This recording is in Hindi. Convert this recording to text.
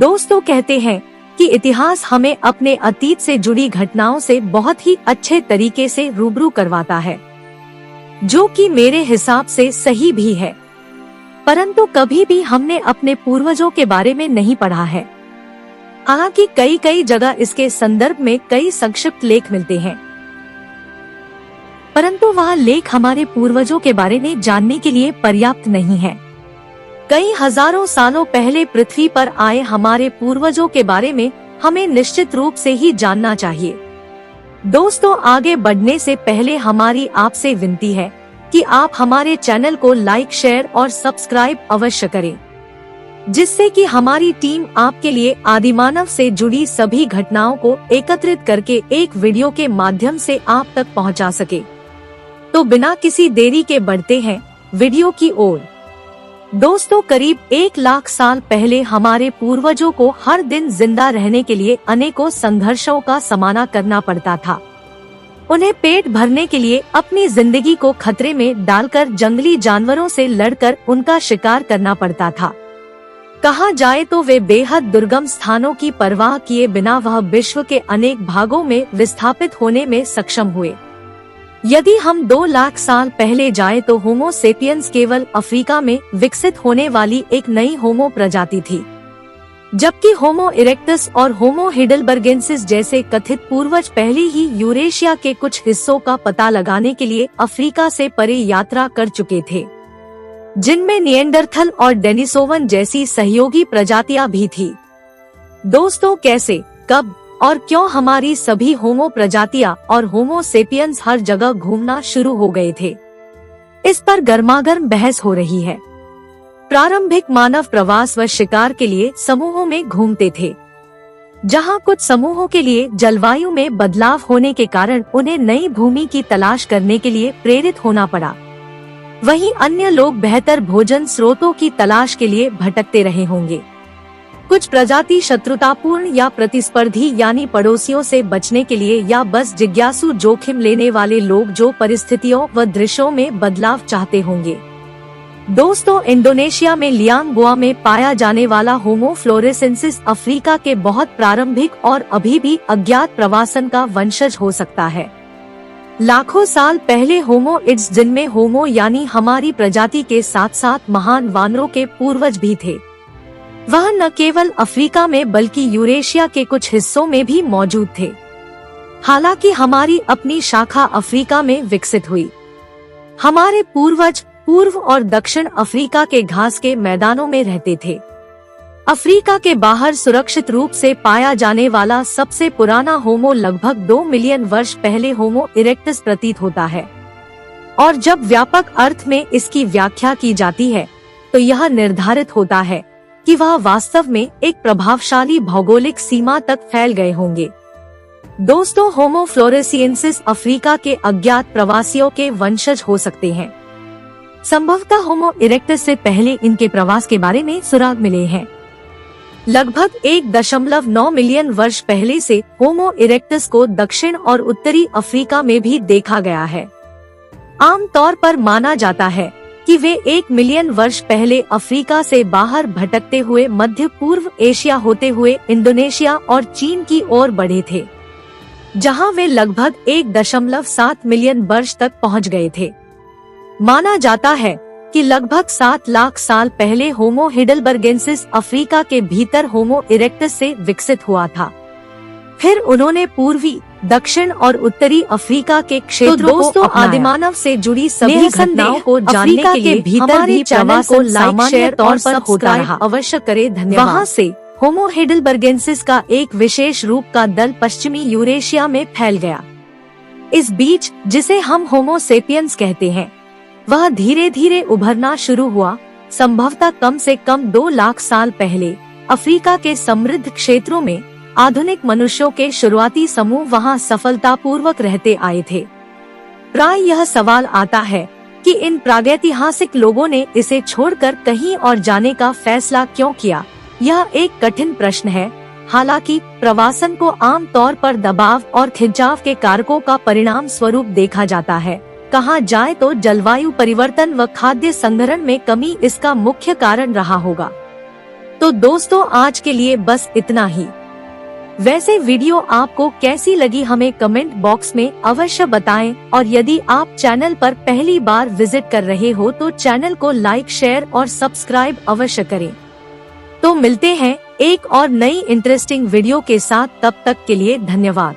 दोस्तों कहते हैं कि इतिहास हमें अपने अतीत से जुड़ी घटनाओं से बहुत ही अच्छे तरीके से रूबरू करवाता है, जो कि मेरे हिसाब से सही भी है। परंतु कभी भी हमने अपने पूर्वजों के बारे में नहीं पढ़ा है। हालांकि कई जगह इसके संदर्भ में कई संक्षिप्त लेख मिलते हैं, परंतु वह लेख हमारे पूर्वजों के बारे में जानने के लिए पर्याप्त नहीं है। कई हजारों सालों पहले पृथ्वी पर आए हमारे पूर्वजों के बारे में हमें निश्चित रूप से ही जानना चाहिए। दोस्तों, आगे बढ़ने से पहले हमारी आपसे विनती है कि आप हमारे चैनल को लाइक, शेयर और सब्सक्राइब अवश्य करें, जिससे कि हमारी टीम आपके लिए आदिमानव से जुड़ी सभी घटनाओं को एकत्रित करके एक वीडियो के माध्यम से आप तक पहुंचा सके। तो बिना किसी देरी के बढ़ते हैं वीडियो की ओर। दोस्तों, करीब 1 लाख साल पहले हमारे पूर्वजों को हर दिन जिंदा रहने के लिए अनेकों संघर्षों का सामना करना पड़ता था। उन्हें पेट भरने के लिए अपनी जिंदगी को खतरे में डालकर जंगली जानवरों से लड़कर उनका शिकार करना पड़ता था। कहा जाए तो वे बेहद दुर्गम स्थानों की परवाह किए बिना वह विश्व के अनेक भागों में विस्थापित होने में सक्षम हुए। यदि हम 2 लाख साल पहले जाएं तो होमो सेपियंस केवल अफ्रीका में विकसित होने वाली एक नई होमो प्रजाति थी, जबकि होमो इरेक्टस और होमो हिडलबर्गेंसिस जैसे कथित पूर्वज पहले ही यूरेशिया के कुछ हिस्सों का पता लगाने के लिए अफ्रीका से परे यात्रा कर चुके थे, जिनमें निएंडरथल और डेनिसोवन जैसी सहयोगी प्रजातियां भी थी। दोस्तों, कैसे, कब और क्यों हमारी सभी होमो प्रजातियां और होमो सेपियंस हर जगह घूमना शुरू हो गए थे, इस पर गर्मागर्म बहस हो रही है। प्रारंभिक मानव प्रवास व शिकार के लिए समूहों में घूमते थे, जहां कुछ समूहों के लिए जलवायु में बदलाव होने के कारण उन्हें नई भूमि की तलाश करने के लिए प्रेरित होना पड़ा। वहीं अन्य लोग बेहतर भोजन स्रोतों की तलाश के लिए भटकते रहे होंगे। कुछ प्रजाति शत्रुतापूर्ण या प्रतिस्पर्धी यानी पड़ोसियों से बचने के लिए, या बस जिज्ञासु जोखिम लेने वाले लोग जो परिस्थितियों व दृश्यों में बदलाव चाहते होंगे। दोस्तों, इंडोनेशिया में लियांगुआ में पाया जाने वाला होमो फ्लोरेसेंसिस अफ्रीका के बहुत प्रारंभिक और अभी भी अज्ञात प्रवासन का वंशज हो सकता है। लाखों साल पहले होमो इड्स, जिनमें होमो यानी हमारी प्रजाति के साथ साथ महान वानरों के पूर्वज भी थे, वह न केवल अफ्रीका में बल्कि यूरेशिया के कुछ हिस्सों में भी मौजूद थे। हालांकि हमारी अपनी शाखा अफ्रीका में विकसित हुई। हमारे पूर्वज पूर्व और दक्षिण अफ्रीका के घास के मैदानों में रहते थे। अफ्रीका के बाहर सुरक्षित रूप से पाया जाने वाला सबसे पुराना होमो लगभग 2 मिलियन वर्ष पहले होमो इरेक्टस प्रतीत होता है, और जब व्यापक अर्थ में इसकी व्याख्या की जाती है तो यह निर्धारित होता है कि वह वास्तव में एक प्रभावशाली भौगोलिक सीमा तक फैल गए होंगे। दोस्तों, होमो फ्लोरेसिएंसिस अफ्रीका के अज्ञात प्रवासियों के वंशज हो सकते हैं। संभवतः होमो इरेक्टस से पहले इनके प्रवास के बारे में सुराग मिले हैं। लगभग 1.9 मिलियन वर्ष पहले से होमो इरेक्टस को दक्षिण और उत्तरी अफ्रीका में भी देखा गया है। आमतौर पर माना जाता है कि वे 1 मिलियन वर्ष पहले अफ्रीका से बाहर भटकते हुए मध्य पूर्व एशिया होते हुए इंडोनेशिया और चीन की ओर बढ़े थे, जहां वे लगभग 1.7 मिलियन वर्ष तक पहुंच गए थे। माना जाता है कि लगभग 7 लाख साल पहले होमो हिडलबर्गेंसिस अफ्रीका के भीतर होमो इरेक्टस से विकसित हुआ था। फिर उन्होंने पूर्वी, दक्षिण और उत्तरी अफ्रीका के क्षेत्रों को आदिमानव से जुड़ी सभी घटनाओं को जानने के लिए भीतर भी चैनल को लाइक, शेयर और सब्सक्राइब अवश्य करें। धन्यवाद। वहां से होमो हिडलबर्गेंसिस का एक विशेष रूप का दल पश्चिमी यूरेशिया में फैल गया। इस बीच, जिसे हम होमो सेपियंस कहते हैं, वह धीरे धीरे उभरना शुरू हुआ। संभवतः कम से कम 2 लाख साल पहले अफ्रीका के समृद्ध क्षेत्रों में आधुनिक मनुष्यों के शुरुआती समूह वहां सफलतापूर्वक रहते आए थे। प्राय यह सवाल आता है कि इन प्रागैतिहासिक लोगों ने इसे छोड़कर कहीं और जाने का फैसला क्यों किया। यह एक कठिन प्रश्न है। हालांकि प्रवासन को आम तौर पर दबाव और खिंचाव के कारकों का परिणाम स्वरूप देखा जाता है। कहा जाए तो जलवायु परिवर्तन व खाद्य संग्रहण में कमी इसका मुख्य कारण रहा होगा। तो दोस्तों आज के लिए बस इतना ही। वैसे वीडियो आपको कैसी लगी हमें कमेंट बॉक्स में अवश्य बताएं और यदि आप चैनल पर पहली बार विजिट कर रहे हो तो चैनल को लाइक, शेयर और सब्सक्राइब अवश्य करें। तो मिलते हैं एक और नई इंटरेस्टिंग वीडियो के साथ, तब तक के लिए धन्यवाद।